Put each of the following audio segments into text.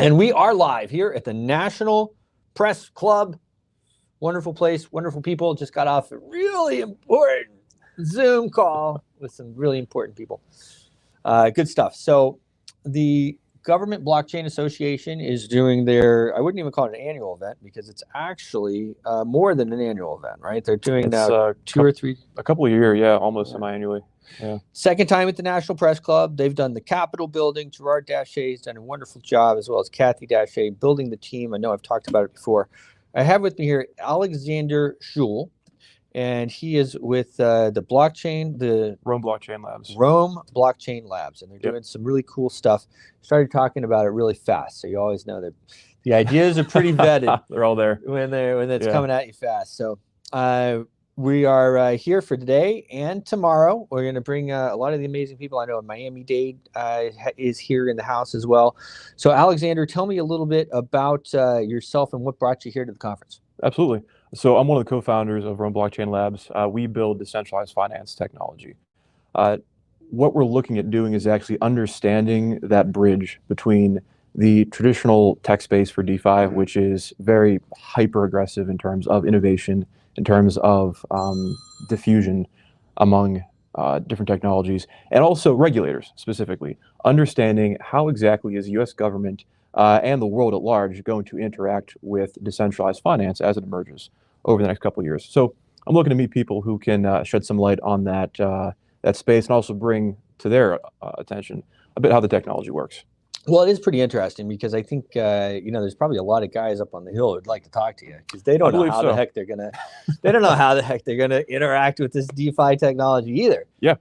And we are live here at the National Press Club. Wonderful place, wonderful people. Just got off a really important Zoom call with some really important people. Good stuff. So the Government Blockchain Association is doing their, I wouldn't even call it an annual event because it's actually more than an annual event, right? They're doing now a couple of years, yeah, almost semi-annually. Yeah. Second time at the National Press Club. They've done the Capitol building. Gerard Daché has done a wonderful job, as well as Kathy Daché, building the team. I know I've talked about it before. I have with me here Alexander Szul, and he is with the Rome Blockchain Labs. Rome Blockchain Labs, and they're doing some really cool stuff. Started talking about it really fast, so you always know that the ideas are pretty vetted. They're all there when it's coming at you fast. So we are here for today and tomorrow. We're going to bring a lot of the amazing people. I know Miami-Dade is here in the house as well. So Alexander, tell me a little bit about yourself and what brought you here to the conference. Absolutely. So I'm one of the co-founders of Rome Blockchain Labs. We build decentralized finance technology. What we're looking at doing is actually understanding that bridge between the traditional tech space for DeFi, which is very hyper-aggressive in terms of innovation, in terms of diffusion among different technologies, and also regulators specifically, understanding how exactly is the US government and the world at large going to interact with decentralized finance as it emerges over the next couple of years. So I'm looking to meet people who can shed some light on that, that space and also bring to their attention a bit how the technology works. Well, it is pretty interesting because I think there's probably a lot of guys up on the hill who'd like to talk to you because they don't know how the heck they're gonna interact with this DeFi technology either. Yeah.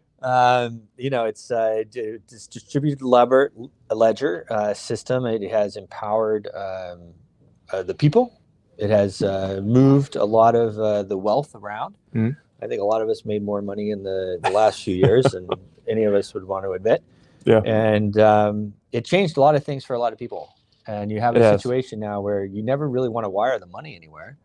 It's distributed ledger system. It has empowered the people. It has moved a lot of the wealth around. Mm-hmm. I think a lot of us made more money in the last few years than any of us would want to admit. Yeah. And it changed a lot of things for a lot of people. And you have a situation now where you never really want to wire the money anywhere,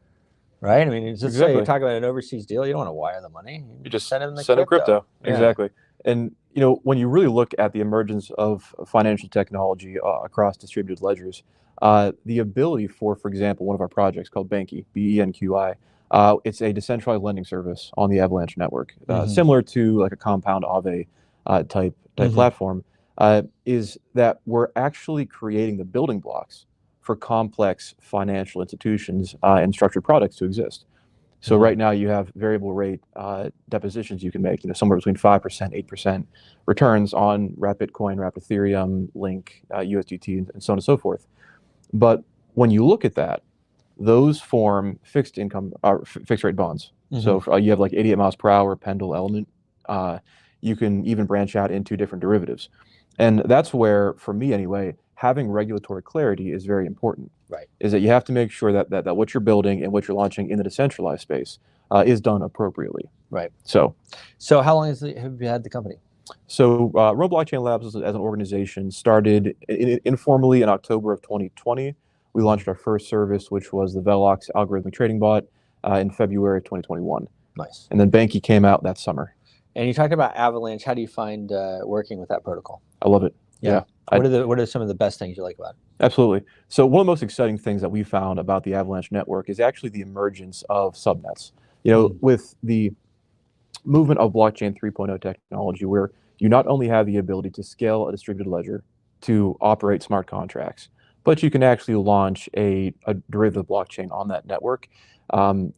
right? I mean, it's just say you talk about an overseas deal, you don't want to wire the money. You just send them crypto. Yeah. Exactly. And when you really look at the emergence of financial technology across distributed ledgers, the ability for example, one of our projects called Benqi, BENQI, it's a decentralized lending service on the Avalanche network, similar to like a Compound Aave type platform, is that we're actually creating the building blocks for complex financial institutions and structured products to exist. So right now you have variable rate depositions you can make, somewhere between 5%, 8% returns on wrap Bitcoin, wrap Ethereum, Link, USDT, and so on and so forth. But when you look at that, those form fixed rate bonds. So you have like 88 miles per hour, Pendle, Element. You can even branch out into different derivatives. And that's where, for me anyway, having regulatory clarity is very important. Right. Is that you have to make sure that what you're building and what you're launching in the decentralized space is done appropriately. Right. So how long have you had the company? So Rome Blockchain Labs as an organization started informally in October of 2020. We launched our first service, which was the Velox algorithmic trading bot in February of 2021. Nice. And then Benqi came out that summer. And you talked about Avalanche. How do you find working with that protocol? I love it. Yeah. What are some of the best things you like about it? Absolutely. So one of the most exciting things that we found about the Avalanche network is actually the emergence of subnets. With the movement of blockchain 3.0 technology, where you not only have the ability to scale a distributed ledger to operate smart contracts, but you can actually launch a derivative blockchain on that network.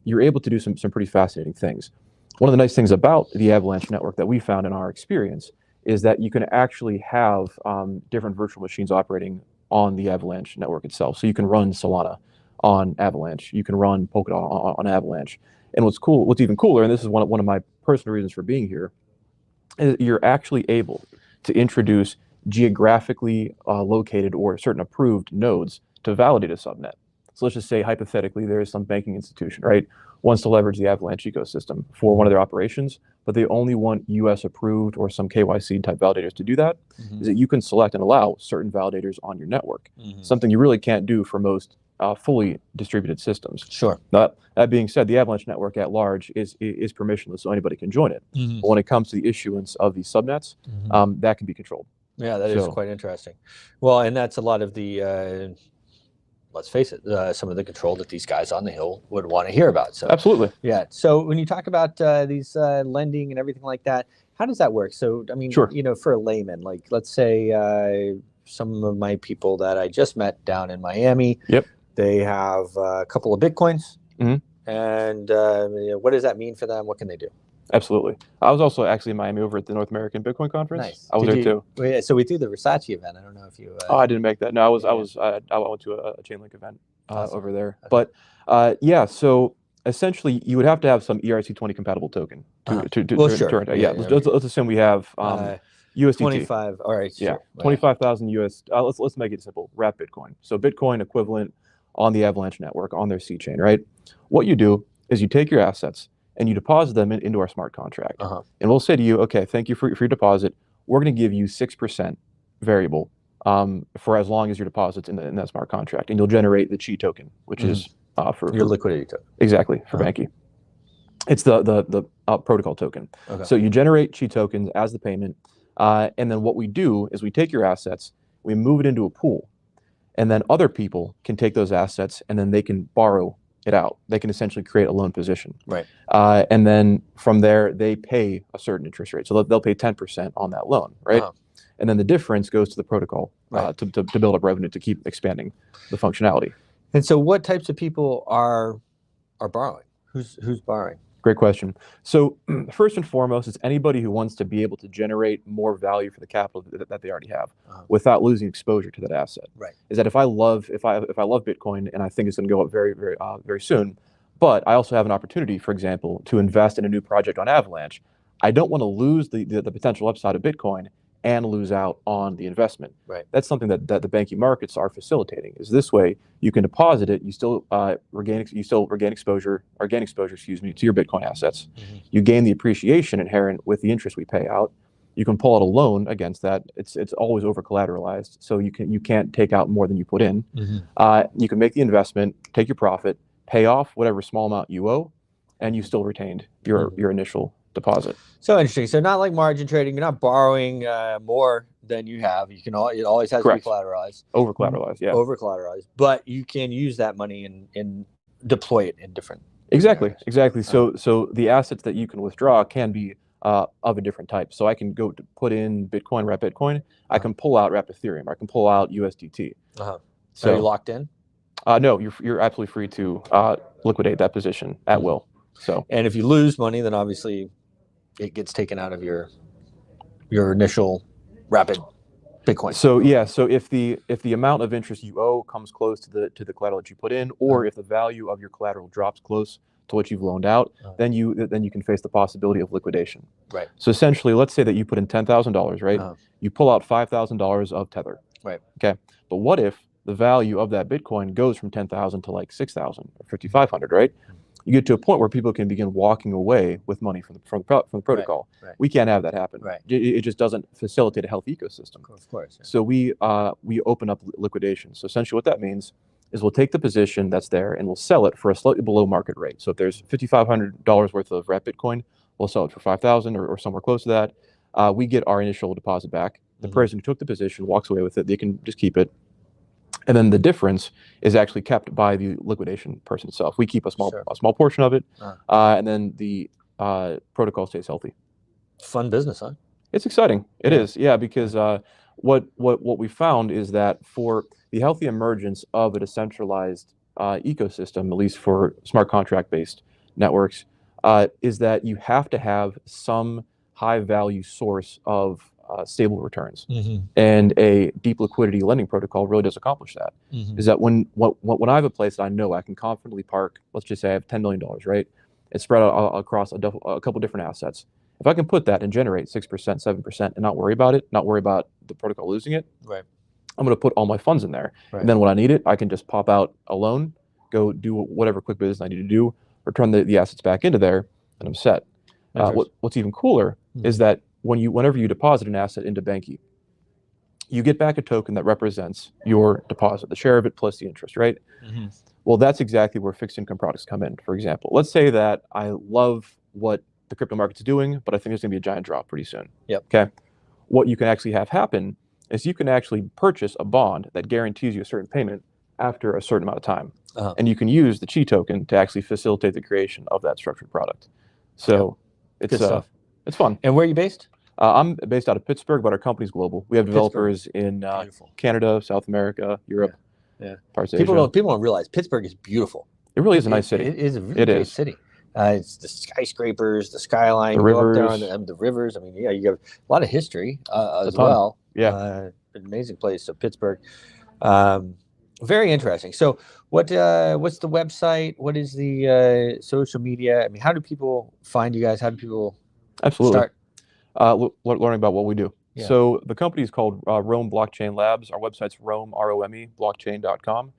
You're able to do some pretty fascinating things. One of the nice things about the Avalanche network that we found in our experience is that you can actually have different virtual machines operating on the Avalanche network itself. So you can run Solana on Avalanche. You can run Polkadot on Avalanche. And what's even cooler, and this is one of my personal reasons for being here, is you're actually able to introduce geographically located or certain approved nodes to validate a subnet. So let's just say, hypothetically, there is some banking institution, right, wants to leverage the Avalanche ecosystem for one of their operations, but they only want US approved or some KYC type validators to do that, is that you can select and allow certain validators on your network, something you really can't do for most fully distributed systems. Sure. That being said, the Avalanche network at large is permissionless, so anybody can join it. But when it comes to the issuance of these subnets, that can be controlled. Yeah, that is quite interesting. Well, and that's a lot of the, let's face it, some of the control that these guys on the Hill would want to hear about. So absolutely. Yeah. So when you talk about these lending and everything like that, how does that work? So, I mean, Sure. you know, for a layman, like let's say some of my people that I just met down in Miami, Yep. they have a couple of Bitcoins. Mhm. And you know, what does that mean for them? What can they do? Absolutely. I was also actually in Miami over at the North American Bitcoin Conference. Nice. I was there too. So we threw the Versace event. I don't know if you. Oh, I didn't make that. No, I went to a Chainlink event over there. Okay. But yeah, so essentially you would have to have some ERC20 compatible token to Yeah. Let's assume we have USDT. 25. All right. Yeah, sure. 25,000 US. Let's make it simple. Wrap Bitcoin. So Bitcoin equivalent on the Avalanche network on their C chain, right? What you do is you take your assets and you deposit them into our smart contract. And we'll say to you, okay, thank you for your deposit. We're going to give you 6% variable for as long as your deposit's in that smart contract. And you'll generate the Chi token, which is for your liquidity token. Exactly, for Banky. It's the protocol token. Okay. So you generate Chi tokens as the payment. And then what we do is we take your assets, we move it into a pool. And then other people can take those assets and then they can borrow it out. They can essentially create a loan position. Right. And then from there, they pay a certain interest rate. So they'll pay 10% on that loan, right? And then the difference goes to the protocol to build up revenue to keep expanding the functionality. And so what types of people are borrowing? Who's borrowing? Great question. So first and foremost, it's anybody who wants to be able to generate more value for the capital that they already have without losing exposure to that asset. Right. Is that if I love Bitcoin and I think it's going to go up very soon, but I also have an opportunity, for example, to invest in a new project on Avalanche, I don't want to lose the potential upside of Bitcoin and lose out on the investment. Right. That's something that the Banky markets are facilitating. Is this way you can deposit it, you still regain exposure to your Bitcoin assets. You gain the appreciation inherent with the interest we pay out. You can pull out a loan against that. It's always over collateralized, so you can't take out more than you put in. You can make the investment, take your profit, pay off whatever small amount you owe, and you still retained your initial deposit. So interesting. So not like margin trading. You're not borrowing more than you have. You can it always has to be collateralized. Over collateralized, yeah. Over collateralized, but you can use that money and deploy it in different. Exactly. So the assets that you can withdraw can be of a different type. So I can go to put in Bitcoin, wrap Bitcoin. I can pull out wrap Ethereum. I can pull out USDT. So are you locked in? No, you're absolutely free to liquidate that position at will. So and if you lose money, then obviously it gets taken out of your initial rapid Bitcoin. So yeah, so if the amount of interest you owe comes close to the collateral that you put in, or if the value of your collateral drops close to what you've loaned out, then you can face the possibility of liquidation. Right. So essentially, let's say that you put in $10,000, right? You pull out $5,000 of Tether. Right. Okay. But what if the value of that Bitcoin goes from 10,000 to like 6,000 or 5,500, right? You get to a point where people can begin walking away with money from the protocol. Right. We can't have that happen. Right. It just doesn't facilitate a healthy ecosystem. Of course. Yeah. So we open up liquidation. So essentially what that means is we'll take the position that's there and we'll sell it for a slightly below market rate. So if there's $5,500 worth of wrap Bitcoin, we'll sell it for 5,000 or somewhere close to that. We get our initial deposit back. The person who took the position walks away with it. They can just keep it. And then the difference is actually kept by the liquidation person itself. We keep a small portion of it, and then the protocol stays healthy. Fun business, huh? It's exciting. It is, yeah, because what we found is that for the healthy emergence of a decentralized ecosystem, at least for smart contract-based networks, is that you have to have some high-value source of stable returns, and a deep liquidity lending protocol really does accomplish that. Is that when I have a place that I know I can confidently park, let's just say I have $10 million, right? It's spread out across a couple different assets. If I can put that and generate 6%, 7%, and not worry about it, not worry about the protocol losing it, right? I'm going to put all my funds in there, and then when I need it, I can just pop out a loan, go do whatever quick business I need to do, return the assets back into there, and I'm set. What's even cooler is that whenever you deposit an asset into Banky, you get back a token that represents your deposit, the share of it plus the interest, right? Well, that's exactly where fixed income products come in. For example, let's say that I love what the crypto market's doing, but I think there's going to be a giant drop pretty soon. Yep. Okay. What you can actually have happen is you can actually purchase a bond that guarantees you a certain payment after a certain amount of time. And you can use the Chi token to actually facilitate the creation of that structured product. So it's Good stuff. It's fun. And where are you based? I'm based out of Pittsburgh, but our company's global. We have developers in Canada, South America, Europe, parts of Asia. People don't realize Pittsburgh is beautiful. It really is a nice city. It is a really great city. It's the skyscrapers, the skyline, the you rivers. go up there on the rivers. I mean, yeah, you have a lot of history as well. Yeah, an amazing place. So Pittsburgh, very interesting. So what's the website? What is the social media? I mean, how do people find you guys? How do people start learning about what we do? Yeah. So the company is called Rome Blockchain Labs. Our website's Rome, R-O-M-E, blockchain.com.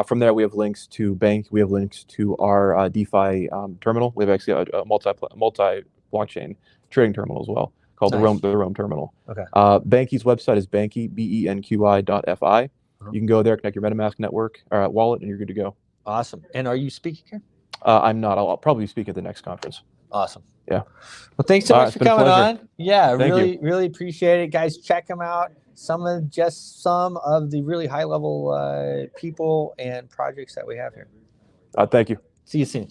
From there, we have links to bank. We have links to our DeFi terminal. We have actually a multi-blockchain trading terminal as well called the Rome Terminal. Okay. Banky's website is banky, benqi.fi. You can go there, connect your MetaMask network wallet, and you're good to go. Awesome. And are you speaking here? I'm not. I'll probably speak at the next conference. Awesome. Yeah. Well, thanks so much for coming on. Yeah, Thank you. Really appreciate it, guys. Check them out. Some of the really high level people and projects that we have here. Thank you. See you soon.